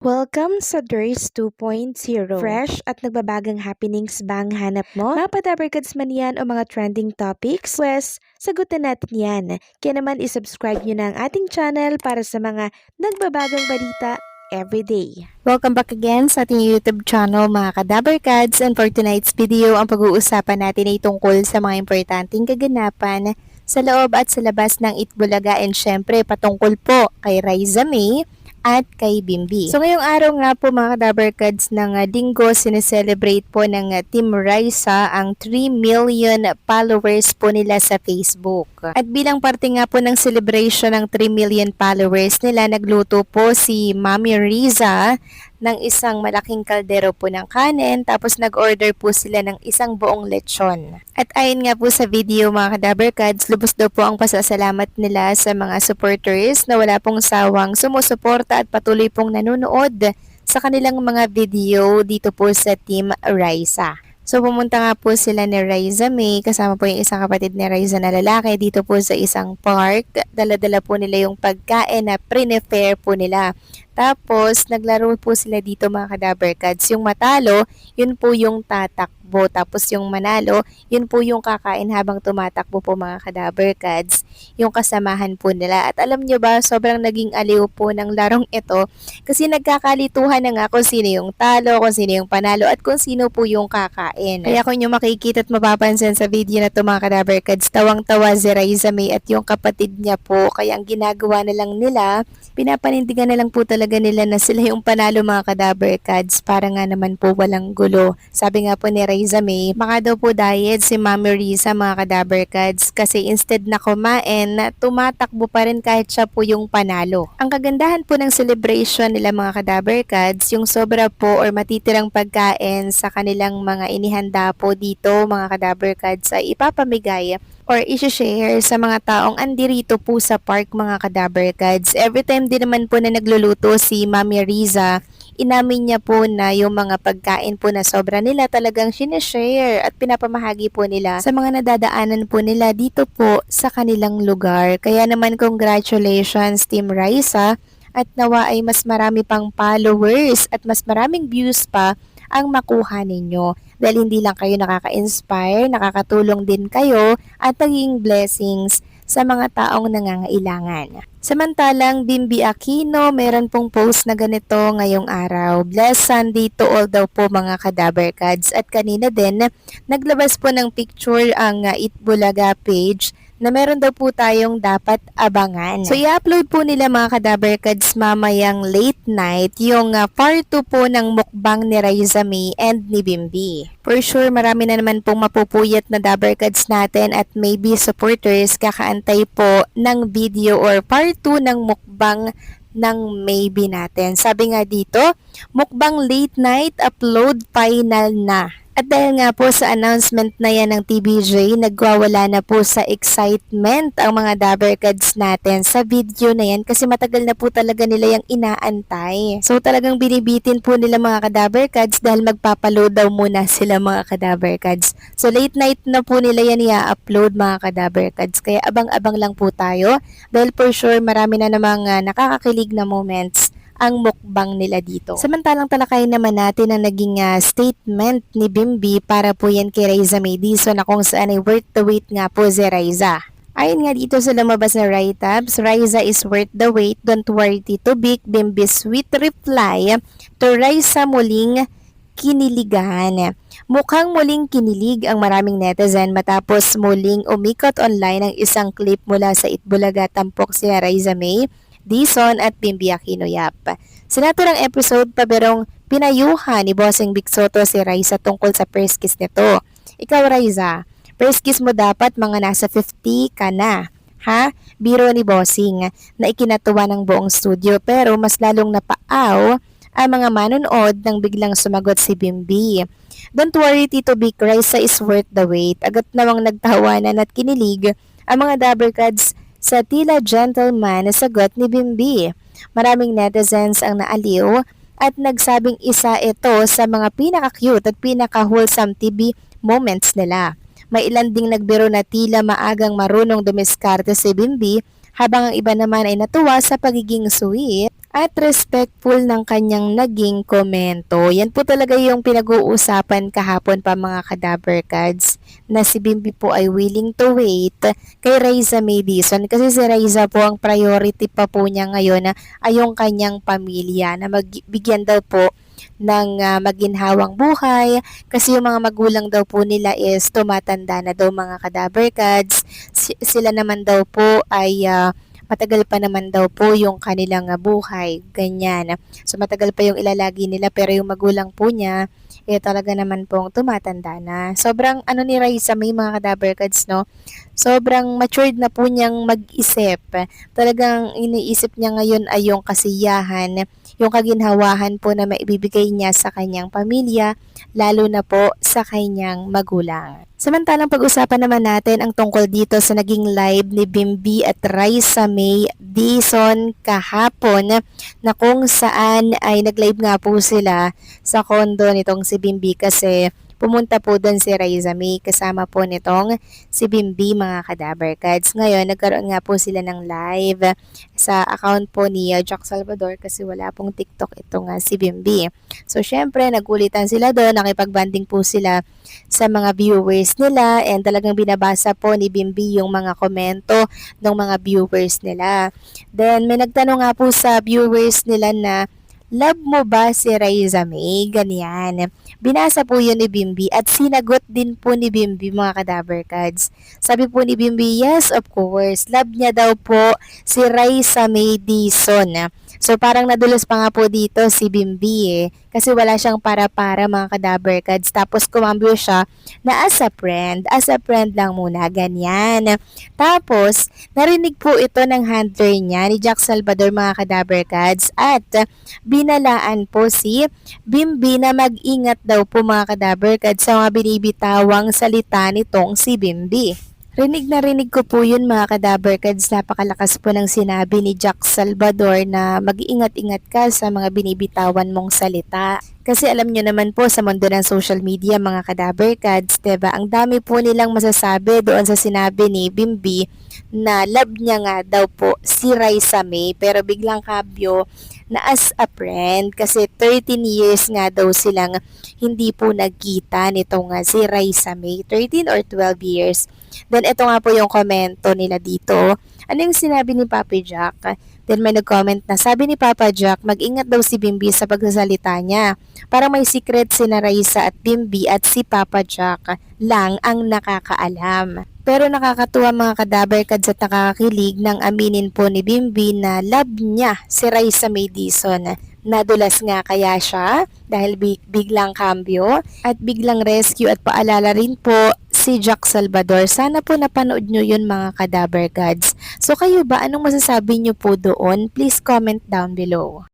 Welcome sa Durs 2.0. Fresh at nagbabagang happenings bang hanap mo? Mga padabarkads man yan o mga trending topics? Pwes, sagutin natin yan. Kaya naman isubscribe nyo na ang ating channel para sa mga nagbabagang balita everyday. Welcome back again sa ating YouTube channel mga kadabarkads, and for tonight's video ang pag-uusapan natin ay tungkol sa mga importanteng kaganapan sa loob at sa labas ng Itbulaga, and syempre patungkol po kay Raisa May at kay Bimbi. So ngayong araw nga po mga kadabarkads ng linggo, sineselebrate po ng Team Raisa ang 3 million followers po nila sa Facebook. At bilang parte nga po ng celebration ng 3 million followers nila, nagluto po si Mami Riza ng isang malaking kaldero po ng kanin, tapos nag-order po sila ng isang buong lechon. At ayon nga po sa video mga kadabarkads, lubos daw po ang pasasalamat nila sa mga supporters na wala pong sawang sumusuporta at patuloy pong nanonood sa kanilang mga video dito po sa Team Raisa. So pumunta nga po sila ni Raisa May, kasama po yung isang kapatid ni Raisa na lalaki dito po sa isang park. Dala-dala po nila yung pagkain na prepare po nila. Tapos naglaro po sila dito mga kadabarkads. Yung matalo, yun po yung tatakbo. Tapos yung manalo, yun po yung kakain habang tumatakbo po mga kadabarkads. Yung kasamahan po nila. At alam nyo ba, sobrang naging aliw po ng larong ito. Kasi nagkakalituhan na nga kung sino yung talo, kung sino yung panalo, at kung sino po yung kakain. Kaya kung nyo makikita at mapapansin sa video na to mga kadabarkads, tawang-tawa si Raisa May at yung kapatid niya po. Kaya ang ginagawa na lang nila, pinapanindigan na lang po talaga nila na sila yung panalo mga kadabarkads para nga naman po walang gulo. Sabi nga po ni Raisa May, baka daw po diet si Mami Riza mga kadabarkads kasi instead na kumain, tumatakbo pa rin kahit siya po yung panalo. Ang kagandahan po ng celebration nila mga kadabarkads, yung sobra po or matitirang pagkain sa kanilang mga inihanda po dito mga kadabarkads ay ipapamigay or isi-share sa mga taong andirito po sa park mga kadabarkads. Every time din naman po na nagluluto si Mami Riza, inamin niya po na yung mga pagkain po na sobra nila talagang sinishare at pinapamahagi po nila sa mga nadadaanan po nila dito po sa kanilang lugar. Kaya naman congratulations Team Raisa, at nawa ay mas marami pang followers at mas maraming views pa ang makuha ninyo. Dahil hindi lang kayo nakaka-inspire, nakakatulong din kayo at naging blessings sa mga taong nangangailangan. Samantalang Bimbi Aquino, meron pong post na ganito ngayong araw. Blessed Sunday to all daw po mga kadabarkads. At kanina din, naglabas po ng picture ang Itbulaga page na meron daw po tayong dapat abangan. So i-upload po nila mga kadabarkads mamayang late night yung part 2 po ng mukbang ni Raisa May and ni Bimbi. For sure marami na naman pong mapupuyat na dabarkads natin at maybe supporters kakaantay po ng video or part 2 ng mukbang ng maybe natin. Sabi nga dito, mukbang late night upload final na. At dahil nga po sa announcement na yan ng TVJ, nagwawala na po sa excitement ang mga dabarkads natin sa video na yan kasi matagal na po talaga nila yung inaantay. So talagang binibitin po nila mga kadabarkads dahil magpapaload daw muna sila mga kadabarkads. So late night na po nila yan i-upload mga kadabarkads, kaya abang-abang lang po tayo dahil for sure marami na namang nakakakilig na moments ang mukbang nila dito. Samantalang talakayin naman natin ang naging statement ni Bimbi para po yan kay Raisa May Dizon na kung saan ay worth the wait nga po si Raisa. Ayon nga dito sa lumabas na write-ups, Raisa is worth the wait, don't worry Tito Vic, Bimbi's sweet reply to Raisa muling kiniligan. Mukhang muling kinilig ang maraming netizen matapos muling umikot online ang isang clip mula sa Itbulaga tampok sina Raisa May Dizon at Bimbi Aquino Yap. Sa naturang episode, paberong pinayuhan ni Bossing Vic Soto si Raisa tungkol sa first kiss nito. Ikaw Raisa, first kiss mo dapat mga nasa 50 ka na. Ha? Biro ni Bossing na ikinatuwa ng buong studio, pero mas lalong napaaw ang mga manonood nang biglang sumagot si Bimbi. Don't worry Tito Vic, Raisa is worth the wait. Agad namang nagtawanan at kinilig ang mga dabarkads sa tila gentleman na sagot ni Bimbi. Maraming netizens ang naaliw at nagsabing isa ito sa mga pinaka-cute at pinaka-wholesome TV moments nila. May ilan ding nagbiro na tila maagang marunong dumiskarte si Bimbi, habang ang iba naman ay natuwa sa pagiging sweet at respectful ng kanyang naging komento. Yan po talaga yung pinag-uusapan kahapon pa mga Kadaber Cards, na si Bimbi po ay willing to wait kay Raisa Madison kasi si Raisa po ang priority pa po niya ngayon ay yung kanyang pamilya, na magbigyan daw po ng maginhawang buhay kasi yung mga magulang daw po nila is tumatanda na daw mga Kadaber Cards. Sila naman daw po ay matagal pa naman daw po yung kanilang buhay, ganyan. So matagal pa yung ilalagi nila pero yung magulang po niya, talaga naman pong tumatanda na. Sobrang ano ni Raisa, may mga Kadaber Cards, no? Sobrang matured na po niyang mag-isip. Talagang iniisip niya ngayon ay yung kasiyahan, yung kaginhawahan po na maibibigay niya sa kanyang pamilya, lalo na po sa kanyang magulang. Samantalang pag-usapan naman natin ang tungkol dito sa naging live ni Bimbi at Raisa May Dizon kahapon, na kung saan ay nag-live nga po sila sa kondo nitong si Bimbi kasi pumunta po doon si Raisa May kasama po nitong si Bimbi mga Kadaber Cards. Ngayon, nagkaroon nga po sila ng live sa account po ni Jack Salvador kasi wala pong TikTok itong si Bimbi. So, syempre, nagulitan sila doon, nakipag-banding po sila sa mga viewers nila and talagang binabasa po ni Bimbi yung mga komento ng mga viewers nila. Then, may nagtanong nga po sa viewers nila na, love mo ba si Raisa May? Ganyan. Binasa po yun ni Bimbi at sinagot din po ni Bimbi mga Kadaber Cards. Sabi po ni Bimbi, yes, of course. Love niya daw po si Raisa May Dizon. So parang nadulas pa nga po dito si Bimbi kasi wala siyang para-para mga Kadaber Cards. Tapos kumambyo siya na as a friend lang muna, ganyan. Tapos narinig po ito ng handler niya ni Jack Salvador mga Kadaber Cards at binalaan po si Bimbi na mag-ingat daw po mga Kadaber Cards sa mga binibitawang salita nitong si Bimbi. Rinig ko po yun mga Kadaber Cards, napakalakas po ng sinabi ni Jack Salvador na mag-iingat-ingat ka sa mga binibitawan mong salita. Kasi alam nyo naman po sa mundo ng social media mga Kadaber Cards, diba? Ang dami po nilang masasabi doon sa sinabi ni Bimbi na love niya nga daw po si Raisa May pero biglang kabyo na as a friend kasi 13 years nga daw silang hindi po nagkita nitong si Raisa May, 13 or 12 years. Then ito nga po yung komento nila dito. Ano yung sinabi ni Papa Jack? Then may nag-comment na sabi ni Papa Jack, mag-ingat daw si Bimbi sa pagsasalita niya. Parang may secret si na Raisa at Bimbi at si Papa Jack lang ang nakakaalam. Pero nakakatuwa mga Kadaber Cards at nakakakilig nang aminin po ni Bimbi na love niya si Raisa May Dizon. Nadulas nga kaya siya dahil biglang kambyo at biglang rescue at paalala rin po si Jack Salvador. Sana po napanood nyo yun mga Kadaber Cards. So kayo ba, anong masasabi nyo po doon? Please comment down below.